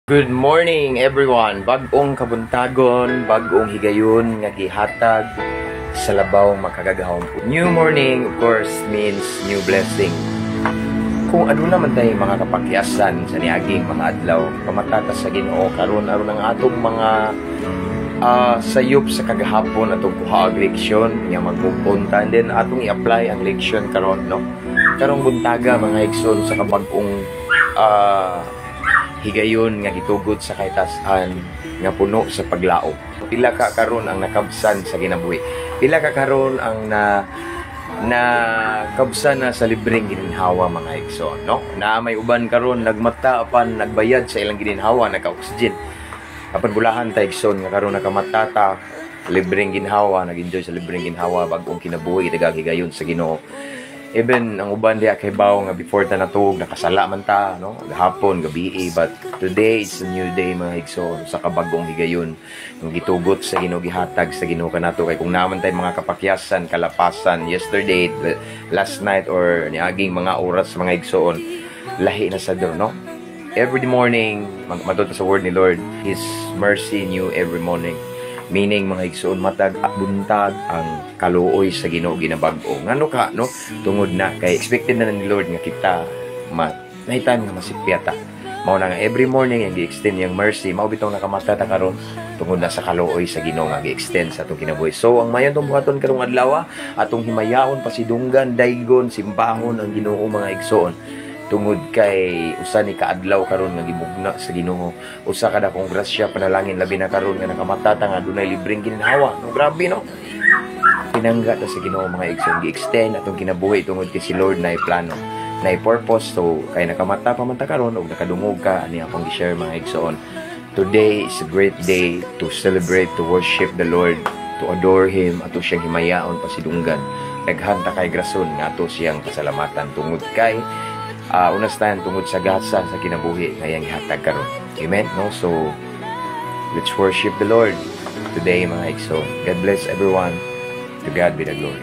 Good morning everyone. Bag-ong kabuntagon, bag-ong higayon nga gihatag sa labaw makagagahom po. New morning of course means new blessing. Kung ano naman tayo mga kapakyasan sa niaging mga adlaw, pamatata sa Ginoo karon aron ang atong mga sayop sa kagahapon atong kuha og leksyon nga magpupunta and then atong i-apply ang leksyon karon no. Karong buntaga mga igsoon sa kabag-ong higayon nga gitugot sa kahitasan nga puno sa paglaom. Pila ka karon ang nakabsan sa kinabuhi. Pila ka karon ang na kabsan na sa libreng gininhawa mga igsoon, no? Na may uban karon nagmata apan nagbayad sa ilang gininhawa naka-oxygen. Apan bulahan ta igsoon nga karon nakamatata libreng ginhawa, nag-enjoy sa libreng ginhawa bag-ong kinabuhi daghang higayon sa Ginoo. Even ang uban diha kay bawo nga before ta natug nakasala man ta no gahapon gabi but today is a new day mga igsoon sa kabagong higayon ng gitugot sa Ginoo gihatag sa Ginoo kanato kay kung naman tay mga kapakyasan kalapasan yesterday last night or niaging mga oras mga igsoon lahi na sa Dios no every morning matuto sa word ni Lord His mercy new every morning. Meaning mga igsoon matag buntag ang kaluoy sa Ginoo ginabag-o. Ngano ka no? Tungod na kay expected na ni Lord nga kita nahitay nga masipyata. Mao na nga every morning ang gi-extend yang mercy mao bitong nakamata ta karon tungod na sa kaluoy sa Ginoo nga gi-extend sa atong kinabuhi. So ang mayon tong buhaton karong adlaw atong himayaon pasidunggan daygon simbahon ang Ginoo mga igsoon. Tungod kay usa ni kaadlaw karon nga gibugna sa Ginoo usa kada kong grasya panalangin labi na karon nga nakamatata nga dunay libreng ginhawa no grabe no pinangga ta sa Ginoo mga igsoon gi-extend atong kinabuhi tungod kay si Lord na plano na purpose so kay nakamata pa man ta karon ug nakadungog ka ani akong gi-share mga igsoon. Today is a great day to celebrate, to worship the Lord, to adore Him ato siyang himayaon pasidunggan daghan ta kay grason nga ato siyang pasalamatan tungod kay unas tayo tungod sa gasa sa kinabuhi ngayang ihatag karon. Amen no so let's worship the Lord today mga igsoon. God bless everyone. To God be the glory.